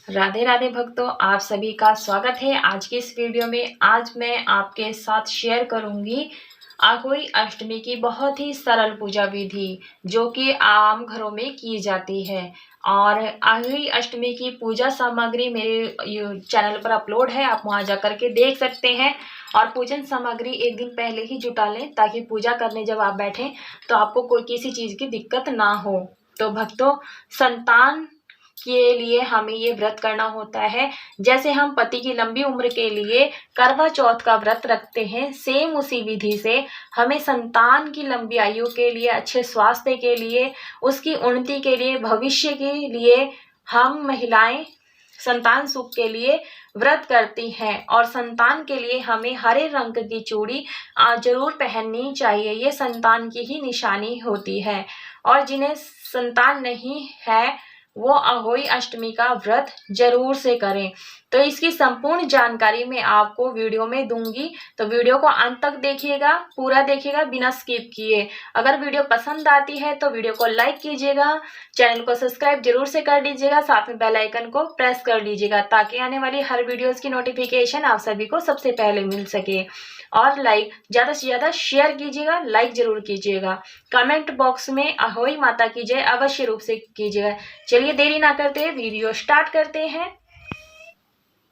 राधे राधे भक्तों, आप सभी का स्वागत है आज के इस वीडियो में। आज मैं आपके साथ शेयर करूंगी अहोई अष्टमी की बहुत ही सरल पूजा विधि जो कि आम घरों में की जाती है। और अहोई अष्टमी की पूजा सामग्री मेरे चैनल पर अपलोड है, आप वहां जाकर के देख सकते हैं। और पूजन सामग्री एक दिन पहले ही जुटा लें ताकि पूजा करने जब आप बैठें तो आपको कोई किसी चीज़ की दिक्कत ना हो। तो भक्तों, संतान के लिए हमें ये व्रत करना होता है। जैसे हम पति की लंबी उम्र के लिए करवा चौथ का व्रत रखते हैं, सेम उसी विधि से हमें संतान की लंबी आयु के लिए, अच्छे स्वास्थ्य के लिए, उसकी उन्नति के लिए, भविष्य के लिए हम महिलाएं संतान सुख के लिए व्रत करती हैं। और संतान के लिए हमें हरे रंग की चूड़ी जरूर पहननी चाहिए, ये संतान की ही निशानी होती है। और जिन्हें संतान नहीं है वो अहोई अष्टमी का व्रत जरूर से करें। तो इसकी संपूर्ण जानकारी मैं आपको वीडियो में दूंगी, तो वीडियो को अंत तक देखिएगा, पूरा देखिएगा बिना स्किप किए। अगर वीडियो पसंद आती है तो वीडियो को लाइक कीजिएगा, चैनल को सब्सक्राइब जरूर से कर लीजिएगा, साथ में बेल आइकन को प्रेस कर लीजिएगा ताकि आने वाली हर वीडियोस की नोटिफिकेशन आप सभी को सबसे पहले मिल सके। और लाइक ज़्यादा से ज़्यादा शेयर कीजिएगा, लाइक जरूर कीजिएगा। कमेंट बॉक्स में अहोई माता की जय अवश्य रूप से कीजिएगा। चलिए देरी ना करते हुए वीडियो स्टार्ट करते हैं।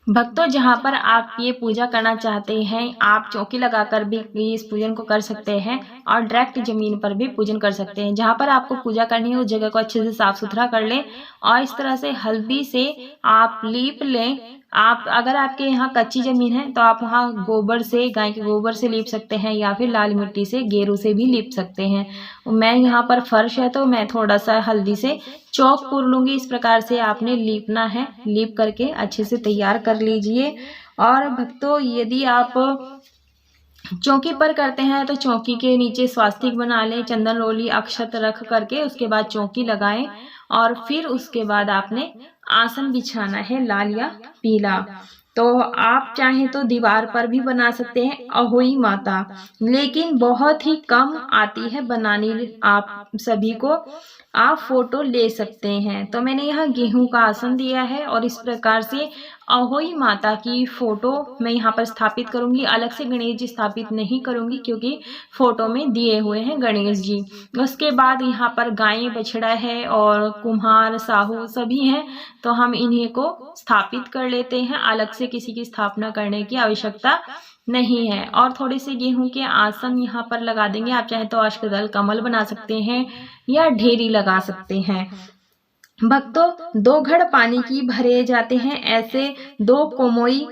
भक्तों, जहाँ पर आप ये पूजा करना चाहते हैं आप चौकी लगाकर भी इस पूजन को कर सकते हैं और डायरेक्ट जमीन पर भी पूजन कर सकते हैं। जहाँ पर आपको पूजा करनी है उस जगह को अच्छे से साफ सुथरा कर लें और इस तरह से हल्दी से आप लीप लें। आप अगर आपके यहाँ कच्ची जमीन है तो आप वहाँ गोबर से, गाय के गोबर से लीप सकते हैं या फिर लाल मिट्टी से, गेरू से भी लीप सकते हैं। मैं यहाँ पर फर्श है तो मैं थोड़ा सा हल्दी से चौक पूर लूंगी। इस प्रकार से आपने लीपना है, लीप करके अच्छे से तैयार कर लीजिए। और भक्तों, यदि आप चौकी पर करते हैं तो चौकी के नीचे स्वास्तिक बना लें, चंदन रोली अक्षत रख करके उसके बाद चौकी लगाएं और फिर उसके बाद आपने आसन बिछाना है लाल या पीला। तो आप चाहें तो दीवार पर भी बना सकते हैं अहोई माता, लेकिन बहुत ही कम आती है बनानी आप सभी को। आप फोटो ले सकते हैं। तो मैंने यहाँ गेहूं का आसन दिया है और इस प्रकार से अहोई माता की फोटो मैं यहाँ पर स्थापित करूंगी। अलग से गणेश जी स्थापित नहीं करूंगी क्योंकि फोटो में दिए हुए हैं गणेश जी। उसके बाद यहाँ पर गाय बछड़ा है और कुम्हार साहू सभी हैं, तो हम इन्हीं को स्थापित कर लेते हैं। अलग से किसी की स्थापना करने की आवश्यकता नहीं है। और थोड़े से गेहूं के आसन यहाँ पर लगा देंगे। आप चाहे तो अष्टदल कमल बना सकते हैं या ढेरी लगा सकते हैं। भक्तों, 2 घड़ पानी की भरे जाते हैं, ऐसे 2 कोमोई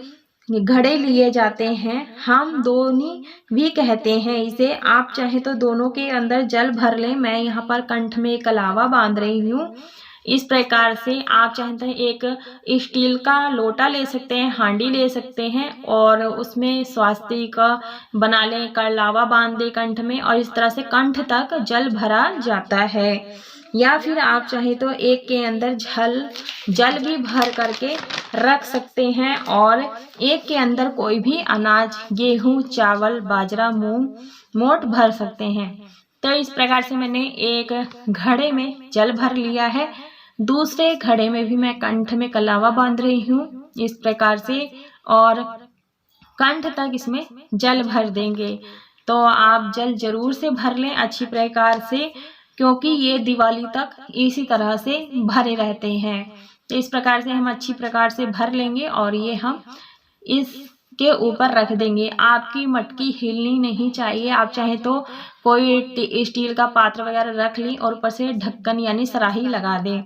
घड़े लिए जाते हैं। हम दोनी भी कहते हैं इसे। आप चाहे तो दोनों के अंदर जल भर लें। मैं यहाँ पर कंठ में कलावा बांध रही हूँ। इस प्रकार से आप चाहते हैं एक स्टील का लोटा ले सकते हैं, हांडी ले सकते हैं और उसमें स्वास्तिक बना लें, कलावा बांध दे कंठ में और इस तरह से कंठ तक जल भरा जाता है। या फिर आप चाहे तो एक के अंदर जल भी भर करके रख सकते हैं और एक के अंदर कोई भी अनाज, गेहूं, चावल, बाजरा, मूंग, मोट भर सकते हैं। तो इस प्रकार से मैंने एक घड़े में जल भर लिया है, दूसरे घड़े में भी मैं कंठ में कलावा बांध रही हूँ इस प्रकार से और कंठ तक इसमें जल भर देंगे। तो आप जल जरूर से भर लें अच्छी प्रकार से, क्योंकि ये दिवाली तक इसी तरह से भरे रहते हैं। तो इस प्रकार से हम अच्छी प्रकार से भर लेंगे और ये हम इसके ऊपर रख देंगे। आपकी मटकी हिलनी नहीं चाहिए। आप चाहे तो कोई स्टील का पात्र वगैरह रख लें और ऊपर से ढक्कन यानी सराही लगा दें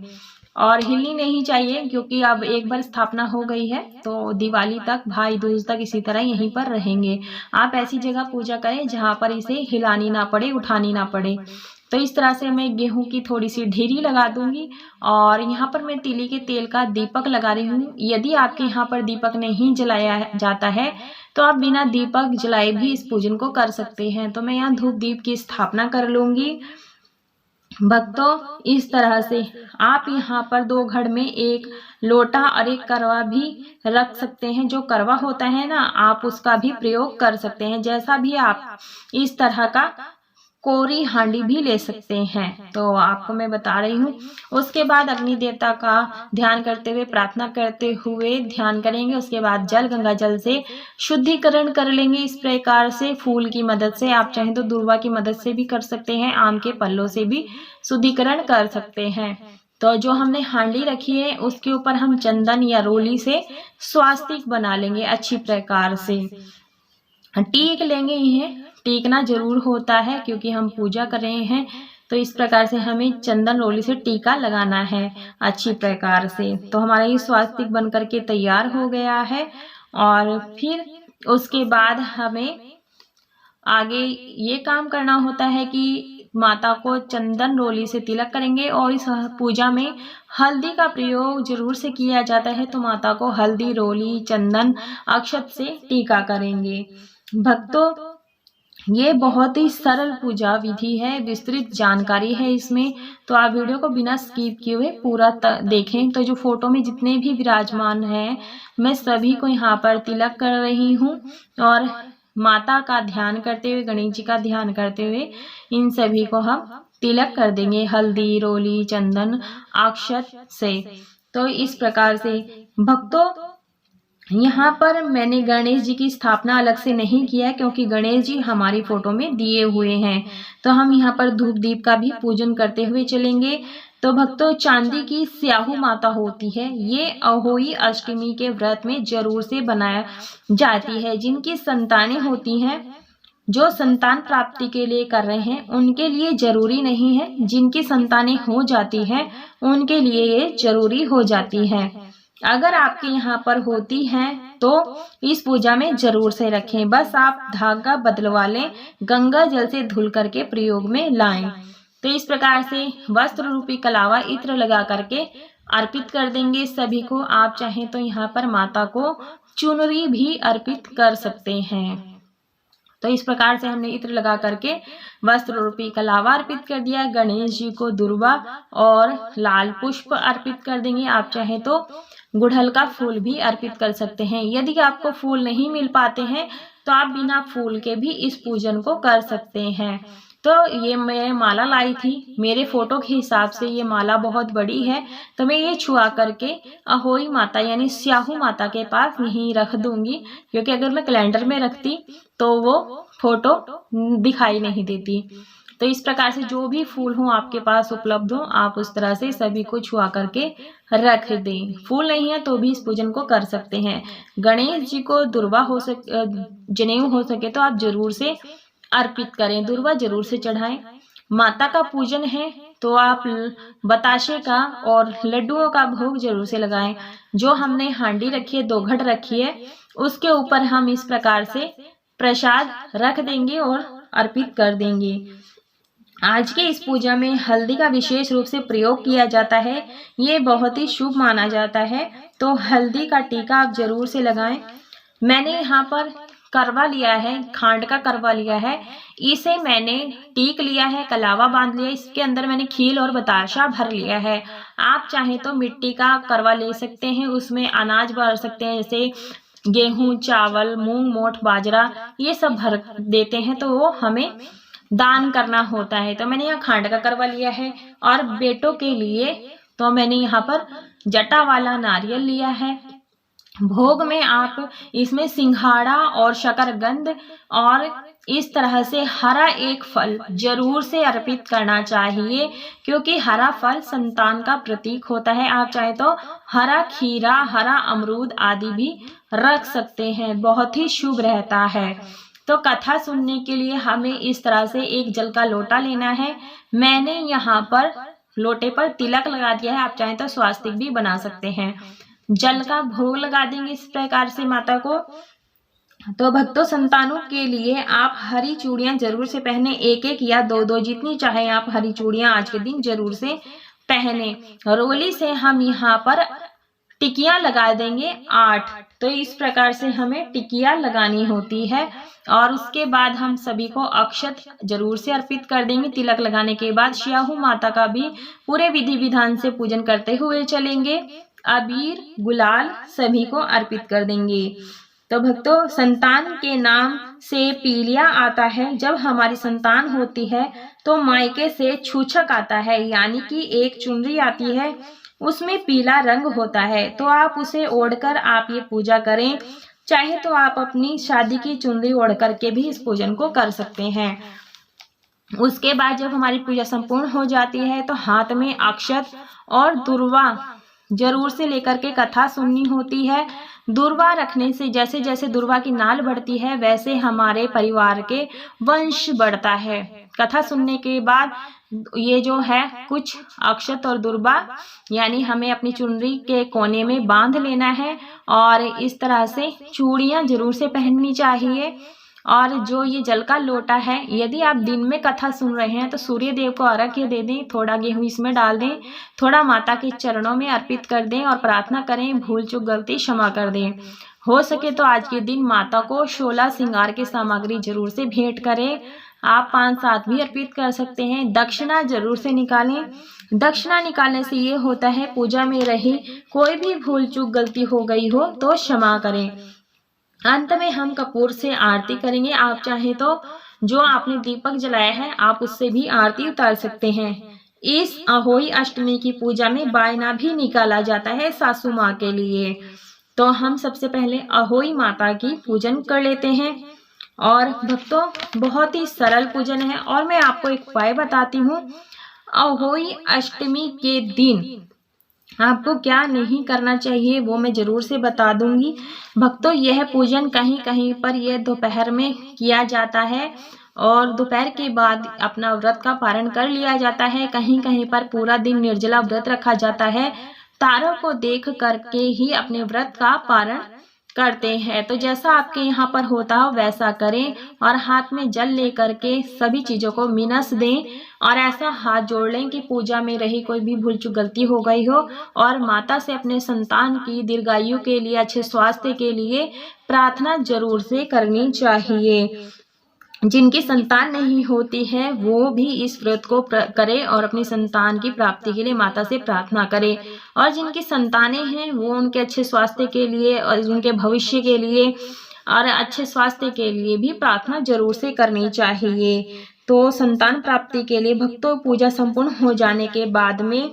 और हिलनी नहीं चाहिए, क्योंकि अब एक बार स्थापना हो गई है तो दिवाली तक, भाई दूज तक इसी तरह यहीं पर रहेंगे। आप ऐसी जगह पूजा करें जहां पर इसे हिलानी ना पड़े, उठानी ना पड़े। तो इस तरह से मैं गेहूं की थोड़ी सी ढेरी लगा दूंगी और यहाँ पर मैं तीली के तेल का दीपक लगा रही हूँ। यदि आपके यहाँ पर दीपक नहीं जलाया जाता है तो आप बिना दीपक जलाए भी इस पूजन को कर सकते हैं। तो मैं यहाँ धूप दीप की स्थापना कर लूंगी। भक्तों, इस तरह से आप यहाँ पर 2 घड़ में एक लोटा और एक करवा भी रख सकते हैं। जो करवा होता है ना, आप उसका भी प्रयोग कर सकते हैं। जैसा भी आप इस तरह का कोरी हांडी भी ले सकते हैं, तो आपको मैं बता रही हूँ। उसके बाद अग्नि देवता का ध्यान करते हुए, प्रार्थना करते हुए ध्यान करेंगे। उसके बाद जल, गंगा जल से शुद्धिकरण कर लेंगे। इस प्रकार से फूल की मदद से, आप चाहें तो दूर्वा की मदद से भी कर सकते हैं, आम के पल्लों से भी शुद्धिकरण कर सकते हैं। तो जो हमने हांडी रखी है उसके ऊपर हम चंदन या रोली से स्वास्तिक बना लेंगे अच्छी प्रकार से। टीक लेंगे, इन्हें टीकना जरूर होता है क्योंकि हम पूजा कर रहे हैं। तो इस प्रकार से हमें चंदन रोली से टीका लगाना है अच्छी प्रकार से। तो हमारा ये स्वास्तिक बन करके तैयार हो गया है। और फिर उसके बाद हमें आगे ये काम करना होता है कि माता को चंदन रोली से तिलक करेंगे। और इस पूजा में हल्दी का प्रयोग जरूर से किया जाता है, तो माता को हल्दी, रोली, चंदन, अक्षत से टीका करेंगे। भक्तों, ये बहुत ही सरल पूजा विधि है, विस्तृत जानकारी है इसमें, तो आप वीडियो को बिना स्किप किए हुए पूरा देखें। तो जो फोटो में जितने भी विराजमान हैं, मैं सभी को यहाँ पर तिलक कर रही हूँ और माता का ध्यान करते हुए, गणेश जी का ध्यान करते हुए इन सभी को हम तिलक कर देंगे हल्दी, रोली, चंदन, अक्षत से। तो इस प्रकार से भक्तों, यहाँ पर मैंने गणेश जी की स्थापना अलग से नहीं किया क्योंकि गणेश जी हमारी फोटो में दिए हुए हैं। तो हम यहाँ पर धूप दीप का भी पूजन करते हुए चलेंगे। तो भक्तों, चांदी की स्याहू माता होती है, ये अहोई अष्टमी के व्रत में जरूर से बनाया जाती है। जिनकी संतानें होती हैं, जो संतान प्राप्ति के लिए कर रहे हैं, उनके लिए जरूरी नहीं है। जिनकी संतानें हो जाती हैं उनके लिए ये जरूरी हो जाती है। अगर आपके यहाँ पर होती हैं तो इस पूजा में जरूर से रखें। बस आप धागा बदलवा लें, गंगा जल से धुल करके प्रयोग में लाएं। तो इस प्रकार से वस्त्र रूपी कलावा इत्र लगा करके अर्पित कर देंगे सभी को। आप चाहें तो यहाँ पर माता को चुनरी भी अर्पित कर सकते हैं। तो इस प्रकार से हमने इत्र लगा करके वस्त्र रूपी कलावा अर्पित कर दिया। गणेश जी को दुर्वा और लाल पुष्प अर्पित कर देंगे। आप चाहें तो गुड़हल का फूल भी अर्पित कर सकते हैं। यदि आपको फूल नहीं मिल पाते हैं तो आप बिना फूल के भी इस पूजन को कर सकते हैं। तो ये मैं माला लाई थी, मेरे फोटो के हिसाब से ये माला बहुत बड़ी है, तो मैं ये छुआ करके अहोई माता यानी स्याहू माता के पास यहीं रख दूंगी, क्योंकि अगर मैं कैलेंडर में रखती तो वो फोटो दिखाई नहीं देती। तो इस प्रकार से जो भी फूल हो आपके पास उपलब्ध हो, आप उस तरह से सभी को छुआ करके रख दें। फूल नहीं है तो भी इस पूजन को कर सकते हैं। गणेश जी को दुर्वा हो सके, जनेऊ हो सके तो आप जरूर से अर्पित करें, दुर्वा जरूर से चढ़ाएं। माता का पूजन है तो आप बताशे का और लड्डुओं का भोग जरूर से लगाएं। जो हमने हांडी रखी है, 2 घट रखी है, उसके ऊपर हम इस प्रकार से प्रसाद रख देंगे और अर्पित कर देंगे। आज के इस पूजा में हल्दी का विशेष रूप से प्रयोग किया जाता है, ये बहुत ही शुभ माना जाता है। तो हल्दी का टीका आप जरूर से लगाएं। मैंने यहाँ पर करवा लिया है, खांड का करवा लिया है, इसे मैंने टीक लिया है, कलावा बांध लिया, इसके अंदर मैंने खील और बताशा भर लिया है। आप चाहें तो मिट्टी का करवा ले सकते हैं, उसमें अनाज भर सकते हैं, जैसे गेहूं, चावल, मूंग, मोठ, बाजरा, ये सब भर देते हैं, तो वो हमें दान करना होता है। तो मैंने यहाँ खांड का करवा लिया है। और बेटों के लिए तो मैंने यहाँ पर जटा वाला नारियल लिया है। भोग में आप इसमें सिंघाड़ा और शकरकंद और इस तरह से हरा एक फल जरूर से अर्पित करना चाहिए, क्योंकि हरा फल संतान का प्रतीक होता है। आप चाहे तो हरा खीरा, हरा अमरूद आदि भी रख सकते हैं, बहुत ही शुभ रहता है। तो कथा सुनने के लिए हमें इस तरह से एक जल का लोटा लेना है। मैंने यहाँ पर लोटे पर तिलक लगा दिया है, आप चाहें तो स्वास्तिक भी बना सकते हैं। जल का भोग लगा देंगे इस प्रकार से माता को। तो भक्तों, संतानों के लिए आप हरी चूड़ियां जरूर से पहने, 1-1 या 2-2 जितनी चाहे आप हरी चूड़ियां आज के दिन जरूर से पहने। रोली से हम यहाँ पर टिकियां लगा देंगे 8। तो इस प्रकार से हमें टिकियां लगानी होती है। और उसके बाद हम सभी को अक्षत जरूर से अर्पित कर देंगे। तिलक लगाने के बाद स्याहू माता का भी पूरे विधि विधान से पूजन करते हुए चलेंगे। अबीर, गुलाल सभी को अर्पित कर देंगे। तो भक्तों, संतान के नाम से पीलिया आता है। जब हमारी संतान होती है तो मायके से छूछक आता है, यानी कि एक चुनरी आती है, उसमें पीला रंग होता है। तो आप उसे ओढ़कर आप ये पूजा करें। चाहे तो आप अपनी शादी की चुनरी ओढ़ करके भी इस पूजन को कर सकते हैं। उसके बाद जब हमारी पूजा संपूर्ण हो जाती है तो हाथ में अक्षत और दुर्वा जरूर से लेकर के कथा सुननी होती है। दुर्वा रखने से जैसे जैसे दुर्वा की नाल बढ़ती है वैसे हमारे परिवार के वंश बढ़ता है। कथा सुनने के बाद ये जो है कुछ अक्षत और दुर्वा यानी हमें अपनी चुनरी के कोने में बांध लेना है और इस तरह से चूड़ियां जरूर से पहननी चाहिए। और जो ये जल का लोटा है, यदि आप दिन में कथा सुन रहे हैं तो सूर्य देव को अर्घ्य दे दें, थोड़ा गेहूं इसमें डाल दें, थोड़ा माता के चरणों में अर्पित कर दें और प्रार्थना करें, भूल चूक गलती क्षमा कर दें। हो सके तो आज के दिन माता को 16 श्रृंगार की सामग्री जरूर से भेंट करें। आप 5-7 भी अर्पित कर सकते हैं। दक्षिणा जरूर से निकालें। दक्षिणा निकालने से ये होता है पूजा में रही कोई भी भूल चूक गलती हो गई हो तो क्षमा करें। अंत में हम कपूर से आरती करेंगे। आप चाहे तो जो आपने दीपक जलाया है आप उससे भी आरती उतार सकते हैं। इस अहोई अष्टमी की पूजा में बायना भी निकाला जाता है सासू माँ के लिए। तो हम सबसे पहले अहोई माता की पूजन कर लेते हैं। और भक्तों, बहुत ही सरल पूजन है और मैं आपको एक उपाय बताती हूँ। अहोई अष्टमी के दिन आपको क्या नहीं करना चाहिए वो मैं जरूर से बता दूंगी। भक्तों, यह पूजन कहीं कहीं पर यह दोपहर में किया जाता है और दोपहर के बाद अपना व्रत का पारण कर लिया जाता है। कहीं कहीं पर पूरा दिन निर्जला व्रत रखा जाता है। तारों को देख करके ही अपने व्रत का पारण करते हैं। तो जैसा आपके यहाँ पर होता हो वैसा करें और हाथ में जल लेकर के सभी चीजों को मिनस दें और ऐसा हाथ जोड़ लें कि पूजा में रही कोई भी भूल चूक गलती हो गई हो और माता से अपने संतान की दीर्घायु के लिए, अच्छे स्वास्थ्य के लिए प्रार्थना जरूर से करनी चाहिए। जिनकी संतान नहीं होती है वो भी इस व्रत को करे और अपनी संतान की प्राप्ति के लिए माता से प्रार्थना करे। और जिनकी संतानें हैं वो उनके अच्छे स्वास्थ्य के लिए और उनके भविष्य के लिए और अच्छे स्वास्थ्य के लिए भी प्रार्थना जरूर से करनी चाहिए। तो संतान प्राप्ति के लिए भक्तों, पूजा संपूर्ण हो जाने के बाद में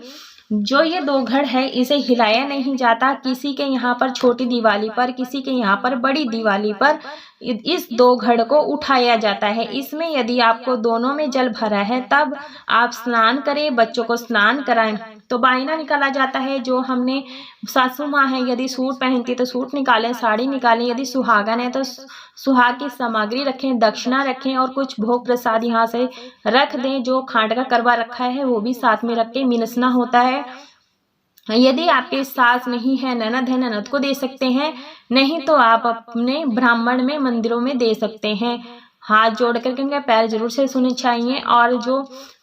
जो ये 2 घड़ है इसे हिलाया नहीं जाता। किसी के यहाँ पर छोटी दिवाली पर, किसी के यहाँ पर बड़ी दिवाली पर इस 2 घड़ को उठाया जाता है। इसमें यदि आपको दोनों में जल भरा है तब आप स्नान करें, बच्चों को स्नान कराएं। तो बायना निकाला जाता है। जो हमने सासू माँ है यदि सूट पहनती तो सूट निकालें, साड़ी निकालें। यदि सुहागन है तो सुहाग की सामग्री रखें, दक्षिणा रखें और कुछ भोग प्रसाद यहाँ से रख दें। जो खांड का करवा रखा है वो भी साथ में रख के मिनसना होता है। यदि आपके सास नहीं है, ननद है, ननद को दे सकते हैं, नहीं तो आप अपने ब्राह्मण में मंदिरों में दे सकते हैं। हाथ जोड़ करके उनके पैर जरूर से छूने चाहिए। और जो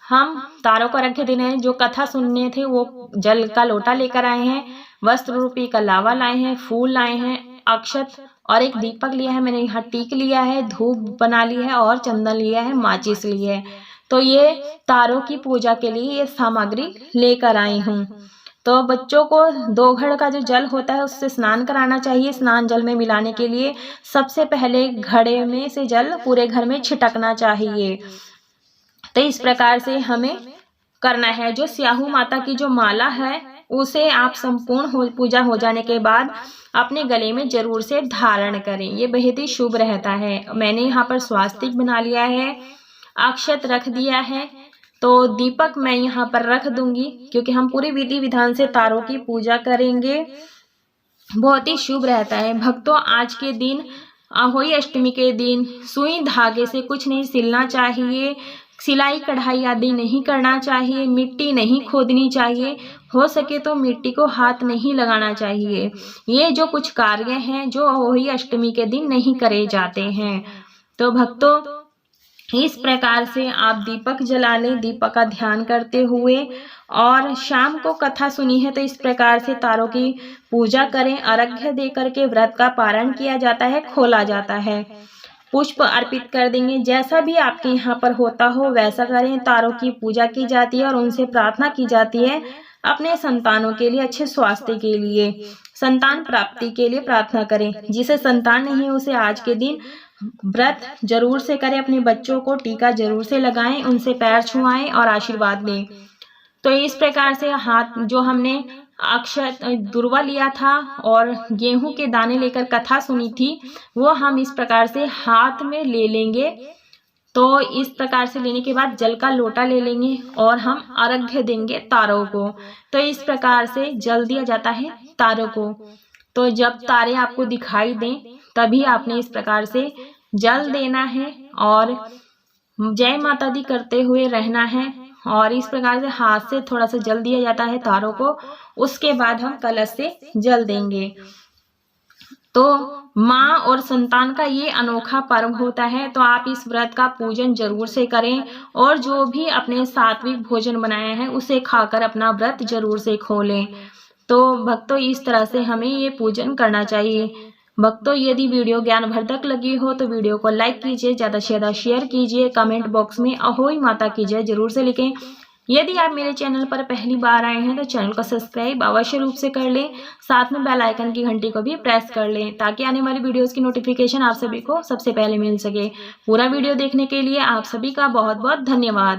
हम तारों को रखे देने हैं, जो कथा सुनने थे वो जल का लोटा लेकर आए हैं, वस्त्र रूपी का लावा लाए हैं, फूल लाए हैं, अक्षत और एक दीपक लिया है, मैंने यहाँ टीक लिया है, धूप बना ली है और चंदन लिया है, माचिस ली है। तो ये तारों की पूजा के लिए ये सामग्री लेकर आई हूँ। तो बच्चों को 2 घड़ का जो जल होता है उससे स्नान कराना चाहिए। स्नान जल में मिलाने के लिए सबसे पहले घड़े में से जल पूरे घर में छिटकना चाहिए। तो इस प्रकार से हमें करना है। जो स्याहू माता की जो माला है उसे आप संपूर्ण पूजा हो जाने के बाद अपने गले में जरूर से धारण करें। ये बेहद ही शुभ रहता है। मैंने यहाँ पर स्वास्तिक बना लिया है, अक्षत रख दिया है, तो दीपक मैं यहाँ पर रख दूंगी क्योंकि हम पूरी विधि विधान से तारों की पूजा करेंगे। बहुत ही शुभ रहता है। भक्तों, आज के दिन अहोई अष्टमी के दिन सुई धागे से कुछ नहीं सिलना चाहिए, सिलाई कढ़ाई आदि नहीं करना चाहिए, मिट्टी नहीं खोदनी चाहिए, हो सके तो मिट्टी को हाथ नहीं लगाना चाहिए। ये जो कुछ कार्य हैं जो अहोई अष्टमी के दिन नहीं करे जाते हैं। तो भक्तों, इस प्रकार से आप दीपक जला लें, दीपक का ध्यान करते हुए। और शाम को कथा सुनी है तो इस प्रकार से तारों की पूजा करें। अर्घ्य दे करके व्रत का पारण किया जाता है, खोला जाता है, पुष्प अर्पित कर देंगे। जैसा भी आपके यहाँ पर होता हो वैसा करें। तारों की पूजा की जाती है और उनसे प्रार्थना की जाती है अपने संतानों के लिए अच्छे स्वास्थ्य के लिए, संतान प्राप्ति के लिए प्रार्थना करें। जिसे संतान नहीं है उसे आज के दिन व्रत जरूर से करें, अपने बच्चों को टीका जरूर से लगाएं, उनसे पैर छुआएं और आशीर्वाद लें। तो इस प्रकार से हाथ जो हमने अक्षय दुर्वा लिया था और गेहूं के दाने लेकर कथा सुनी थी, वो हम इस प्रकार से हाथ में ले लेंगे। तो इस प्रकार से लेने के बाद जल का लोटा ले लेंगे और हम अर्घ्य देंगे तारों को। तो इस प्रकार से जल दिया जाता है तारों को। तो जब तारे आपको दिखाई दें तभी आपने इस प्रकार से जल देना है और जय माता दी करते हुए रहना है। और इस प्रकार से हाथ से थोड़ा सा जल दिया जाता है तारों को। उसके बाद हम कलश से जल देंगे। तो माँ और संतान का ये अनोखा पर्व होता है। तो आप इस व्रत का पूजन जरूर से करें और जो भी अपने सात्विक भोजन बनाया है उसे खाकर अपना व्रत जरूर से खोलें। तो भक्तों, इस तरह से हमें ये पूजन करना चाहिए। भक्तों, यदि वीडियो ज्ञानवर्धक लगी हो तो वीडियो को लाइक कीजिए, ज़्यादा से ज़्यादा शेयर कीजिए, कमेंट बॉक्स में अहोई माता की जय जरूर से लिखें। यदि आप मेरे चैनल पर पहली बार आए हैं तो चैनल को सब्सक्राइब अवश्य रूप से कर लें, साथ में बेल आइकन की घंटी को भी प्रेस कर लें ताकि आने वाली वीडियोस की नोटिफिकेशन आप सभी को सबसे पहले मिल सके। पूरा वीडियो देखने के लिए आप सभी का बहुत बहुत धन्यवाद।